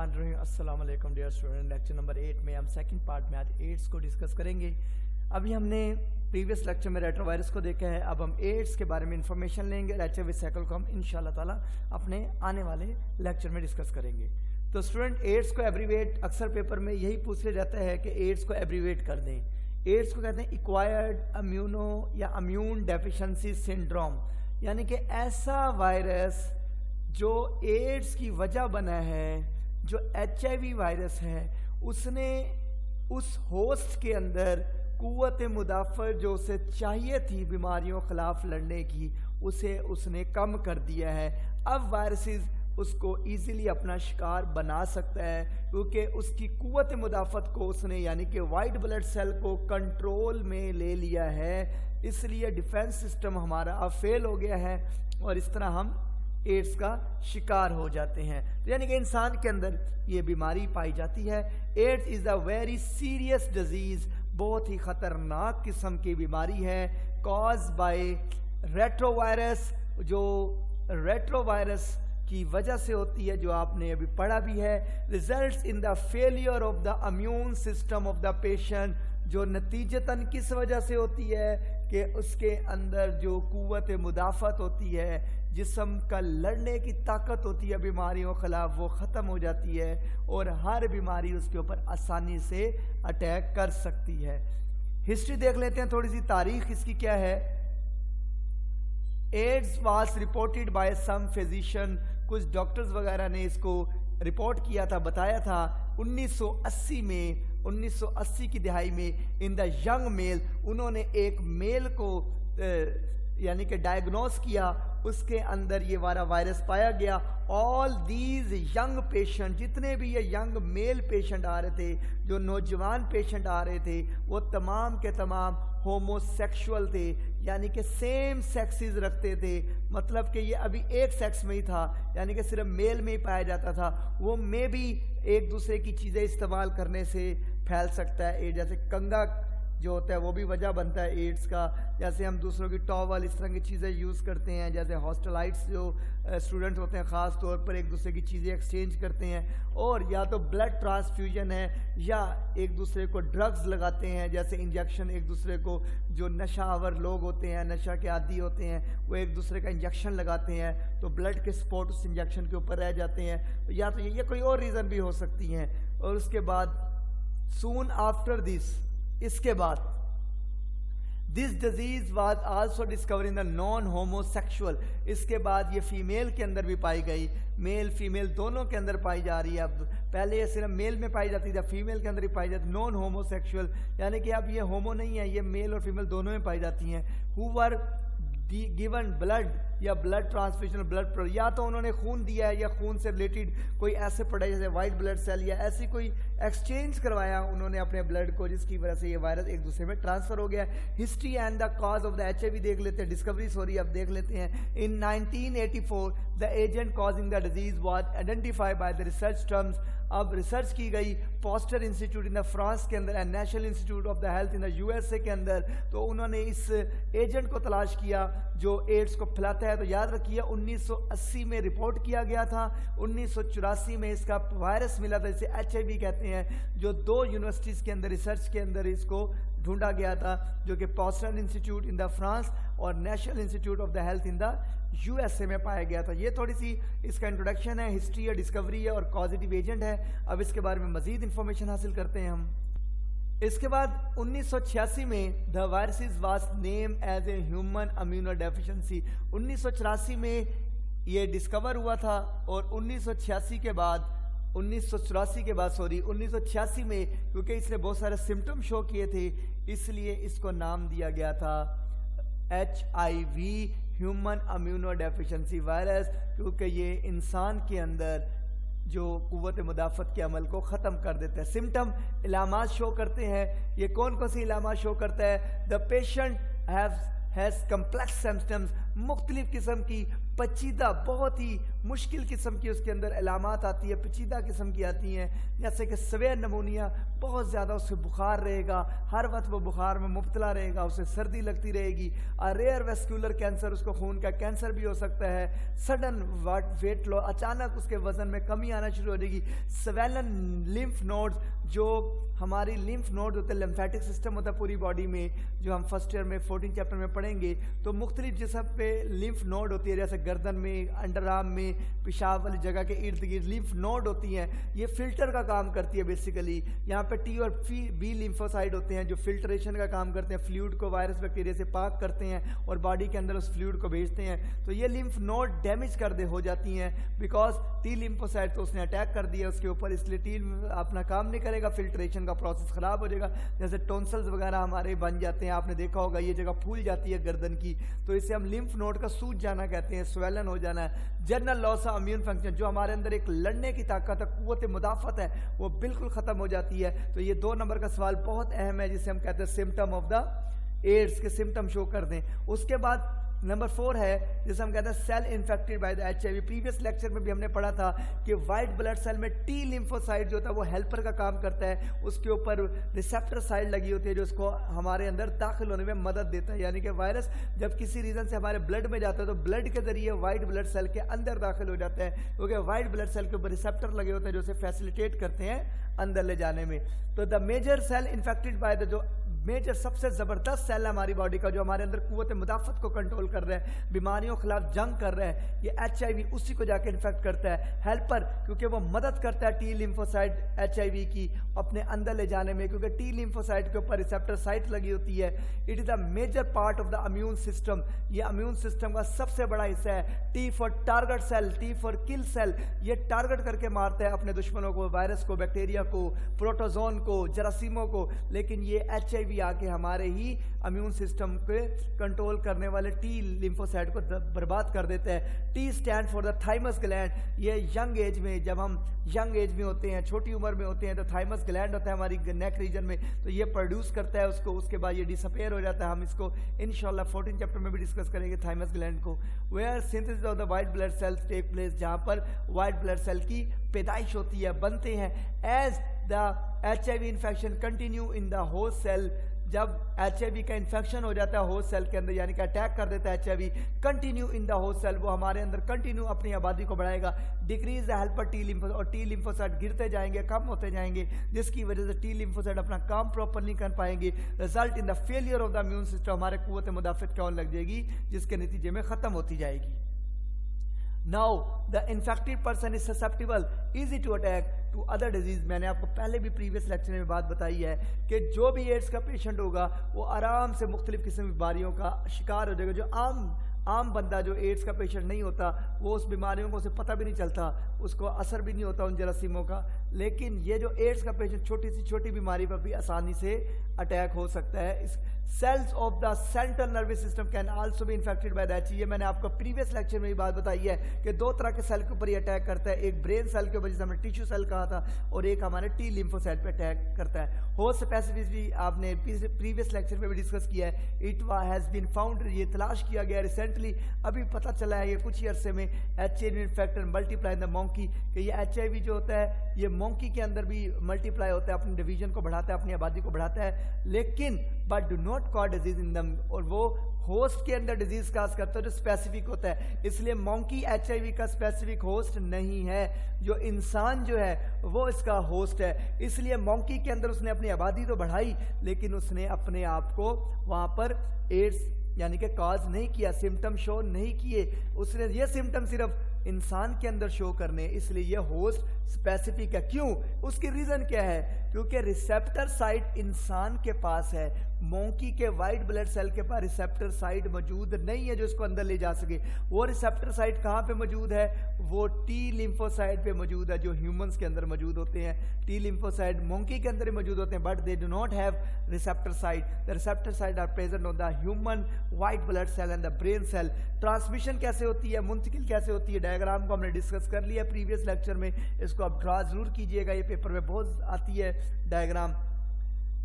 बिस्मिल्लाहिर्रहमानिर्रहीम। अस्सलाम वालेकुम डियर स्टूडेंट। लेक्चर नंबर 8 में हम सेकंड पार्ट में आज एड्स को डिस्कस करेंगे। अभी हमने प्रीवियस लेक्चर में रेट्रोवायरस को देखा है, अब हम एड्स के बारे में इंफॉर्मेशन लेंगे। एचआईवी साइकिल को हम इंशाल्लाह ताला अपने आने वाले लेक्चर में डिस्कस करेंगे। तो स्टूडेंट, एड्स को एब्रीवेट अक्सर पेपर में यही पूछ लिया जाता है कि एड्स को एब्रीवेट कर दें। एड्स को कहते हैं एक्वायर्ड इम्यूनो या इम्यून डेफिशिएंसी सिंड्रोम, यानी कि ऐसा वायरस जो एड्स की वजह बना है, जो एचआईवी वायरस है, उसने उस होस्ट के अंदर कुव्वत मुदाफ़त जो उसे चाहिए थी बीमारियों के खिलाफ लड़ने की, उसे उसने कम कर दिया है। अब वायरसेस उसको इजीली अपना शिकार बना सकता है क्योंकि उसकी कुव्वत मुदाफ़त को उसने यानी कि वाइट ब्लड सेल को कंट्रोल में ले लिया है। इसलिए डिफेंस सिस्टम हमारा अब फेल हो गया है और इस तरह हम एड्स का शिकार हो जाते हैं। तो यानी कि इंसान के अंदर ये बीमारी पाई जाती है। AIDS is a very serious disease, बहुत ही ख़तरनाक किस्म की बीमारी है, कॉज बाय रेट्रोवायरस, जो रेट्रोवायरस की वजह से होती है, जो आपने अभी पढ़ा भी है। Results in the failure of the immune system of the patient, जो नतीजतन किस वजह से होती है कि उसके अंदर जो कुव्वत मुदाफ़त होती है, जिस्म का लड़ने की ताकत होती है बीमारियों के खिलाफ, वो ख़त्म हो जाती है और हर बीमारी उसके ऊपर आसानी से अटैक कर सकती है। हिस्ट्री देख लेते हैं, थोड़ी सी तारीख इसकी क्या है। AIDS was reported by some physician, कुछ डॉक्टर्स वगैरह ने इसको रिपोर्ट किया था, बताया था 1980 में, 1980 की दिहाई में। इन द यंग मेल, उन्होंने एक मेल को यानी कि डायग्नोस किया, उसके अंदर ये वाला वायरस पाया गया। ऑल दीज यंग पेशेंट, जितने भी ये यंग मेल पेशेंट आ रहे थे, जो नौजवान पेशेंट आ रहे थे, वो तमाम के तमाम होमोसेक्सुअल थे, यानी कि सेम सेक्सेस रखते थे। मतलब कि ये अभी एक सेक्स में ही था, यानी कि सिर्फ मेल में ही पाया जाता था। वो में भी एक दूसरे की चीज़ें इस्तेमाल करने से फैल सकता है। जैसे कंगा जो होता है वो भी वजह बनता है एड्स का। जैसे हम दूसरों की टॉवल, इस तरह की चीज़ें यूज़ करते हैं। जैसे हॉस्टलाइट्स जो स्टूडेंट्स होते हैं ख़ास तौर पर एक दूसरे की चीज़ें एक्सचेंज करते हैं। और या तो ब्लड ट्रांसफ्यूजन है, या एक दूसरे को ड्रग्स लगाते हैं, जैसे इंजेक्शन। एक दूसरे को, जो नशावर लोग होते हैं, नशा के आदी होते हैं, वो एक दूसरे का इंजेक्शन लगाते हैं, तो ब्लड के स्पॉट उस इंजेक्शन के ऊपर रह जाते हैं। तो या तो ये कोई और रीज़न भी हो सकती हैं। और उसके बाद सून आफ्टर दिस, इसके बाद this disease was also discover in the non homosexual, इसके बाद ये फीमेल के अंदर भी पाई गई। मेल फीमेल दोनों के अंदर पाई जा रही है। अब पहले ये सिर्फ मेल में पाई जाती थी, फीमेल के अंदर ही पाई जाती। नॉन होमोसेक्सुअल यानी कि अब ये होमो नहीं है, ये मेल और फीमेल दोनों में पाई जाती हैं। हु वर गिवन ब्लड या ब्लड ट्रांसफ्यूजन, ब्लड, या तो उन्होंने खून दिया है या खून से रिलेटेड कोई ऐसे पढ़ा जैसे वाइट ब्लड सेल, या ऐसी कोई एक्सचेंज करवाया उन्होंने अपने ब्लड को, जिसकी वजह से ये वायरस एक दूसरे में ट्रांसफर हो गया। History and the cause of the HIV देख लेते हैं, डिस्कवरी सॉरी अब देख लेते हैं। इन 1984 the agent causing the disease was identified by the research terms. अब रिसर्च की गई poster Institute in the France के अंदर and national Institute of the Health in the USA के अंदर। तो उन्होंने इस एजेंट को तलाश किया जो एड्स को फैलाता है। तो याद रखिए 1980 में रिपोर्ट किया गया था, 1984 में इसका वायरस मिला था, इसे एचआईवी कहते हैं, जो 2 यूनिवर्सिटीज़ के अंदर रिसर्च के अंदर इसको ढूंढा गया था, जो कि Pasteur Institute in the France और National Institute of the Health in the USA में पाया गया था। ये थोड़ी सी इसका इंट्रोडक्शन है, हिस्ट्री है, डिस्कवरी है और कॉजिटिव एजेंट है। अब इसके बारे में मजीद इंफॉर्मेशन हासिल करते हैं हम। इसके बाद 1986 में the virus was name as a human immunodeficiency. 1984 में ये डिस्कवर हुआ था और 1986 के बाद 1986 में, क्योंकि इसने बहुत सारे सिम्टम शो किए थे, इसलिए इसको नाम दिया गया था HIV, human immuno deficiency virus, क्योंकि ये इंसान के अंदर जो कुव्वत मुदाफ़त के अमल को ख़त्म कर देता है। सिम्टम इलामात शो करते हैं। ये कौन कौन सी इलामात शो करता है? The patient has complex symptoms मुख्तलिफ किस्म की पेचीदा, बहुत ही मुश्किल किस्म की उसके अंदर अलामात आती है, पेचीदा किस्म की आती हैं, जैसे कि सवेर नमूनिया, बहुत ज़्यादा उसे बुखार रहेगा, हर वक्त वो बुखार में मुब्तला रहेगा, उसे सर्दी लगती रहेगी, रेयर वेस्कुलर कैंसर, उसको खून का कैंसर भी हो सकता है, सडन वेट लॉस, अचानक उसके वज़न में कमी आना शुरू हो जाएगी, स्वेलन लिम्फ नोड्स, जो हमारी लिम्फ नोड होते हैं, लिम्फेटिक सिस्टम होता है पूरी बॉडी में, जो हम फर्स्ट ईयर में 14 चैप्टर में पढ़ेंगे, तो मुख्तलिफ जिस्म पे लिम्फ नोड होती है, जैसे गर्दन में, अंडर आर्म में, पेशाब वाली जगह के इर्द गिर्द लिम्फ नोड होती हैं, ये फिल्टर का काम करती है बेसिकली। यहाँ पे टी और बी लिम्फोसाइड होते हैं जो फिल्ट्रेशन का काम करते हैं, फ्लूइड को वायरस बैक्टीरिया से पाक करते हैं और बॉडी के अंदर उस फ्लूइड को भेजते हैं। तो ये लिम्फ नोड डैमेज हो जाती हैं बिकॉज टी लिम्फोसाइड तो उसने अटैक कर दिया उसके ऊपर, इसलिए टी अपना काम नहीं करेगा, फिल्ट्रेशन का प्रोसेस ख़राब हो जाएगा। जैसे टॉन्सल्स वगैरह हमारे बन जाते हैं, आपने देखा होगा ये जगह फूल जाती है गर्दन की, तो इसे हम लिम्फ नोड का सूज जाना कहते हैं, स्वेलन हो जाना है। General loss of immune function, जो हमारे अंदर एक लड़ने की ताकत है, कुव्वत मुदाफ़त है, वो बिल्कुल ख़त्म हो जाती है। तो ये 2 नंबर का सवाल बहुत अहम है, जिसे हम कहते हैं सिम्टम ऑफ द एड्स के सिम्टम शो कर दें। उसके बाद नंबर 4 है जिसे हम कहते हैं cell infected by the HIV। Previous lecture में भी हमने पढ़ा था कि वाइट ब्लड सेल में टी लिम्फोसाइट जो होता है वो हेल्पर का काम करता है, उसके ऊपर रिसेप्टर साइड लगी होती है जो उसको हमारे अंदर दाखिल होने में मदद देता है। यानी कि वायरस जब किसी रीज़न से हमारे ब्लड में जाता है तो ब्लड के जरिए वाइट ब्लड सेल के अंदर दाखिल हो जाता है, क्योंकि वाइट ब्लड सेल के ऊपर रिसेप्टर लगे होते हैं जो उसे फैसिलिटेट करते हैं अंदर ले जाने में। तो the major cell infected by the, जो मेजर सबसे ज़बरदस्त सेल है हमारी बॉडी का, जो हमारे अंदर कुव्वत मुदाफ़त को कंट्रोल कर रहा है, बीमारियों के खिलाफ जंग कर रहा है, ये HIV उसी को जाके इन्फेक्ट करता है। हेल्पर, क्योंकि वो मदद करता है टी लिम्फोसाइट HIV की अपने अंदर ले जाने में, क्योंकि टी लिम्फोसाइट के ऊपर रिसेप्टर साइट लगी होती है। It is a major part of the immune system, ये इम्यून सिस्टम का सबसे बड़ा हिस्सा है। T for target cell, T for kill cell, ये टारगेट करके मारता है अपने दुश्मनों को, वायरस को, बैक्टीरिया को, प्रोटोजोन को, जरासीमों को। लेकिन ये HIV आके हमारे ही इम्यून सिस्टम पे कंट्रोल करने वाले टी लिम्फोसाइट को बर्बाद कर देता है। T stand for the thymus gland, ये यंग एज में, जब हम यंग एज में होते हैं, छोटी उम्र में होते हैं, तो थाइमस ग्लैंड होता है हमारी नेक रीजन में, तो ये प्रोड्यूस करता है उसको, उसके बाद ये डिसअपेयर हो जाता है। हम इसको इंशाल्लाह 14 चैप्टर में भी डिस्कस करेंगे थाइमस ग्लैंड को। Where synthesis of the white blood cells take place, जहाँ पर वाइट ब्लड सेल की पैदाइश होती है, बनते हैं। As the HIV infection continue in the host cell, जब HIV का इन्फेक्शन हो जाता है होस्ट सेल के अंदर, यानी कि अटैक कर देता है HIV continue in the host cell, वो हमारे अंदर कंटिन्यू अपनी आबादी को बढ़ाएगा। Decrease the helper T lymphocyte, और टी लिम्फोसाइट गिरते जाएंगे, कम होते जाएंगे, जिसकी वजह से टी लिम्फोसाइट अपना काम प्रॉपर नहीं कर पाएंगे। Result in the failure of the immune system, हमारे कुव्वत मुदाफ़त कौन लग जाएगी, जिसके नतीजे में ख़त्म होती जाएगी। Now the infected person is susceptible easy to attack to other disease। मैंने आपको पहले भी प्रीवियस लेक्चर में बात बताई है कि जो भी एड्स का पेशेंट होगा वो आराम से मुख्तलिफ किस्म की बीमारियों का शिकार हो जाएगा। जो आम बंदा जो एड्स का पेशेंट नहीं होता, वो उस बीमारियों को उसे पता भी नहीं चलता, उसको असर भी नहीं होता उन जरासीमों का। लेकिन ये जो एड्स का पेशेंट छोटी सी छोटी बीमारी पर भी आसानी से अटैक हो सकता है। इस cells of the central nervous system can also be infected by that. ये मैंने आपको प्रीवियस लेक्चर में भी बात बताई है कि 2 तरह के सेल के ऊपर ये अटैक करता है, एक ब्रेन सेल के ऊपर जिसे हमने टिश्यू सेल कहा था, और एक हमारे टी लिम्फोसाइट पे अटैक करता है। होस्ट स्पेसिफिसिटी आपने प्रीवियस लेक्चर में भी डिस्कस किया है। इट हैज़ बीन फाउंड, ये तलाश किया गया रिसेंटली, अभी पता चला है ये कुछ ही अरसे में, HIV infected multiply in the monkey, कि ये HIV जो होता है ये मोंकी के अंदर भी मल्टीप्लाई होता है, अपनी डिवीजन को बढ़ाता है, अपनी आबादी को बढ़ाता है, लेकिन but do not cause disease in दम, और वो होस्ट के अंदर डिजीज काज करता है जो स्पेसिफिक होता है। इसलिए मोंकी HIV का स्पेसिफिक होस्ट नहीं है, जो इंसान जो है वो इसका होस्ट है। इसलिए मोंकी के अंदर उसने अपनी आबादी तो बढ़ाई, लेकिन उसने अपने आप को वहां पर एड्स यानी कि काज नहीं किया, सिम्टम शो नहीं किए, उसने ये सिम्टम सिर्फ इंसान के अंदर शो करने, इसलिए ये होस्ट स्पेसिफिक है। क्यों? उसकी रीजन क्या है? क्योंकि रिसेप्टर साइट इंसान के पास है, मोंकी के वाइट ब्लड सेल के पास रिसेप्टर साइट मौजूद नहीं है जो इसको अंदर ले जा सके। वो रिसेप्टर साइट कहाँ पे मौजूद है? वो टी लिम्फोसाइट पे मौजूद है, जो ह्यूमंस के अंदर मौजूद होते हैं। टी लिम्फोसाइट मोंकी के अंदर ही मौजूद होते हैं, but they do not have receptor site. The receptor site are present on the human white blood cell and the brain cell. Transmission कैसे होती है, मुंतकिल कैसे होती है, डायग्राम को हमने डिस्कस कर लिया प्रीवियस लेक्चर में, इसको आप ड्रा जरूर कीजिएगा, ये पेपर में बहुत आती है डायग्राम।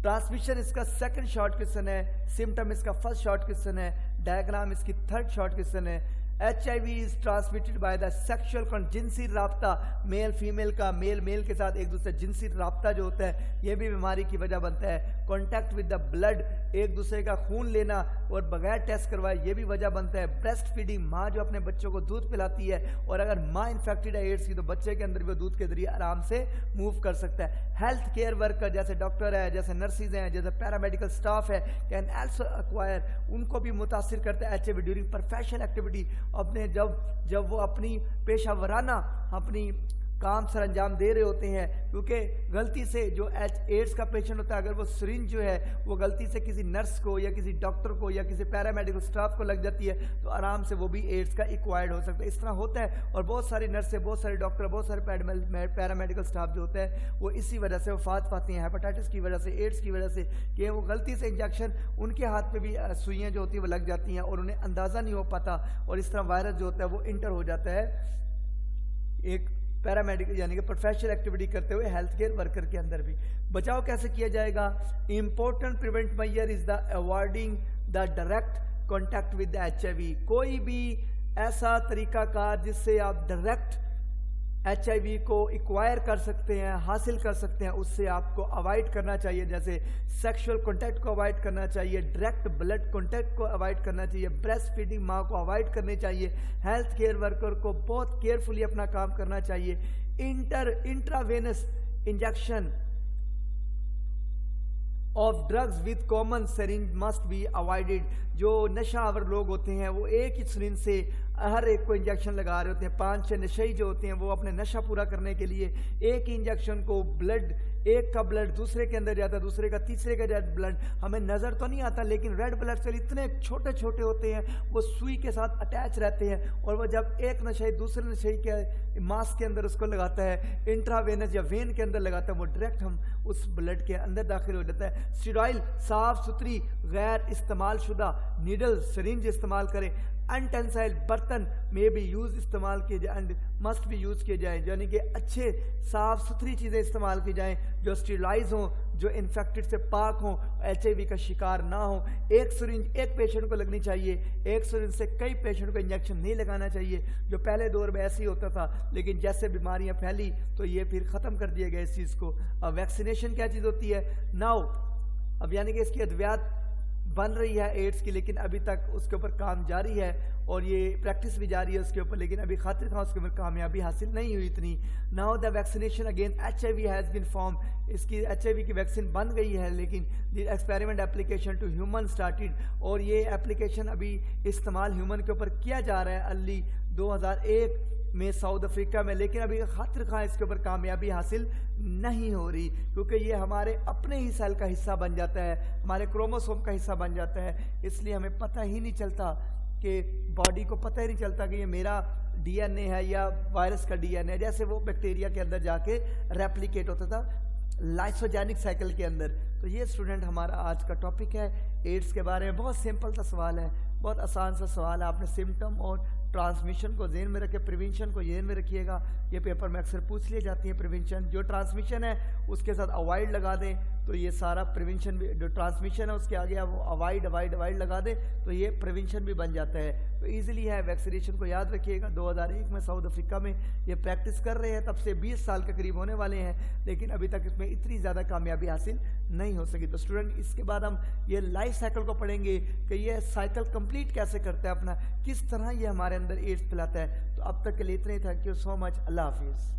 ट्रांसमिशन इसका सेकंड शॉर्ट क्वेश्चन है, सिम्टम इसका फर्स्ट शॉर्ट क्वेश्चन है। डायग्राम इसकी थर्ड शॉर्ट क्वेश्चन है, HIV is transmitted by the sexual जिनसी राब्ता, मेल फीमेल का, मेल मेल के साथ एक दूसरे जिनसी राब्ता जो होता है ये भी बीमारी की वजह बनता है। कॉन्टैक्ट विद द ब्लड, एक दूसरे का खून लेना और बगैर टेस्ट करवाए ये भी वजह बनता है। ब्रेस्ट फीडिंग, माँ जो अपने बच्चों को दूध पिलाती है और अगर माँ इन्फेक्टेड है एड्स की तो बच्चे के अंदर भी वो दूध के जरिए आराम से मूव कर सकता है। हेल्थ केयर वर्कर जैसे डॉक्टर है, जैसे नर्सिस हैं, जैसे पैरामेडिकल स्टाफ है, कैन आल्सो एक्वायर, उनको भी मुतासिर करता है HIV ड्यूरिंग प्रोफेशनल एक्टिविटी। अपने जब वो अपनी पेशा वराना अपनी काम सर अंजाम दे रहे होते हैं, क्योंकि गलती से जो एड्स का पेशेंट होता है अगर वो सिरिंज जो है वो गलती से किसी नर्स को या किसी डॉक्टर को या किसी पैरामेडिकल स्टाफ को लग जाती है तो आराम से वो भी एड्स का एक्वायर्ड हो सकता है। इस तरह होता है और बहुत सारी नर्सें, बहुत सारे डॉक्टर, बहुत सारे पैरामेडिकल स्टाफ जो होता है वो इसी वजह से वफात पाती हैं, हेपेटाइटिस की वजह से, एड्स की वजह से, कि वो गलती से इंजेक्शन उनके हाथ पे भी सुइयाँ जो होती है वो लग जाती हैं और उन्हें अंदाज़ा नहीं हो पाता और इस तरह वायरस जो होता है वो इंटर हो जाता है एक पैरामेडिकल यानी कि प्रोफेशनल एक्टिविटी करते हुए हेल्थ केयर वर्कर के अंदर भी। बचाव कैसे किया जाएगा? Important prevent major is the avoiding the direct contact with the HIV। कोई भी ऐसा तरीकाकार जिससे आप डायरेक्ट HIV को एक्वायर कर सकते हैं, हासिल कर सकते हैं, उससे आपको अवॉइड करना चाहिए। जैसे सेक्सुअल कॉन्टैक्ट को अवॉइड करना चाहिए, डायरेक्ट ब्लड कॉन्टैक्ट को अवॉइड करना चाहिए, ब्रेस्ट फीडिंग माँ को अवॉइड करनी चाहिए, हेल्थ केयर वर्कर को बहुत केयरफुली अपना काम करना चाहिए। Intravenous injection of drugs with common syringe must be avoided. जो नशा आवर लोग होते हैं वो एक ही सिरिंज से हर एक को इंजेक्शन लगा रहे होते हैं। 5-6 नशेई जो होते हैं वो अपने नशा पूरा करने के लिए एक ही इंजेक्शन को, ब्लड एक का ब्लड दूसरे के अंदर जाता है, दूसरे का तीसरे का ब्लड, हमें नज़र तो नहीं आता लेकिन रेड ब्लड सेल इतने छोटे छोटे होते हैं वो सुई के साथ अटैच रहते हैं और वो जब एक नशेई दूसरे नशेई के मांस के अंदर उसको लगाता है, इंट्रावेनस या वेन के अंदर लगाता है, वो डायरेक्ट हम उस ब्लड के अंदर दाखिल हो जाता है। स्टेरॉइल साफ सुथरी गैर इस्तेमाल शुदा नीडल सिरिंज इस्तेमाल करें। अनटेंसाइल बर्तन में भी यूज इस्तेमाल किए जाए एंड मस्ट भी यूज किए जाएं, यानी कि अच्छे साफ सुथरी चीज़ें इस्तेमाल की जाएं जो स्टेरिलाइज हों, जो इन्फेक्टेड से पाक हों, HIV का शिकार ना हो। एक सिरिंज एक पेशेंट को लगनी चाहिए, एक सिरिंज से कई पेशेंट को इंजेक्शन नहीं लगाना चाहिए, जो पहले दौर में ऐसे ही होता था लेकिन जैसे बीमारियां फैली तो ये फिर ख़त्म कर दिया गया इस चीज़ को। अब वैक्सीनेशन क्या चीज़ होती है? नाउ अब यानी कि इसकी अद्वियात बन रही है एड्स की, लेकिन अभी तक उसके ऊपर काम जारी है और ये प्रैक्टिस भी जारी है उसके ऊपर, लेकिन अभी खातिर खां उसके ऊपर कामयाबी हासिल नहीं हुई इतनी। Now the vaccination again HIV has been form, इसकी HIV की वैक्सीन बन गई है लेकिन the experiment application to human started और ये एप्लीकेशन अभी इस्तेमाल ह्यूमन के ऊपर किया जा रहा है अर्ली 2001 में साउथ अफ्रीका में, लेकिन अभी खातिर खां इसके ऊपर कामयाबी हासिल नहीं हो रही क्योंकि ये हमारे अपने ही सेल का हिस्सा बन जाता है, हमारे क्रोमोसोम का हिस्सा बन जाता है, इसलिए हमें पता ही नहीं चलता कि बॉडी को पता ही नहीं चलता कि ये मेरा DNA है या वायरस का DNA, जैसे वो बैक्टीरिया के अंदर जाके रेप्लिकेट होता था लाइसोजेनिक साइकिल के अंदर। तो ये स्टूडेंट हमारा आज का टॉपिक है एड्स के बारे में। बहुत सिंपल सा सवाल है, बहुत आसान सा सवाल है, आपने सिम्टम और ट्रांसमिशन को ज़हन में रखे, प्रिवेंशन को ज़हन में रखिएगा। ये पेपर में अक्सर पूछ ली जाती है प्रिवेंशन, जो ट्रांसमिशन है उसके साथ अवॉइड लगा दें तो ये सारा प्रिवेंशन भी, जो ट्रांसमिशन है उसके आगे आप वो अवॉइड लगा दें तो ये प्रिवेंशन भी बन जाता है। तो ईजिली है, वैक्सीनेशन को याद रखिएगा। 2001 में साउथ अफ्रीका में ये प्रैक्टिस कर रहे हैं, तब से 20 साल के करीब होने वाले हैं, लेकिन अभी तक इसमें इतनी ज़्यादा कामयाबी हासिल नहीं हो सकी। तो स्टूडेंट इसके बाद हम ये लाइफ साइकिल को पढ़ेंगे कि ये साइकिल कंप्लीट कैसे करता है अपना, किस तरह ये हमारे अंदर एड्स फैलाता है। तो अब तक के लिए इतना ही, थैंक यू सो मच, अल्लाह हाफिज़।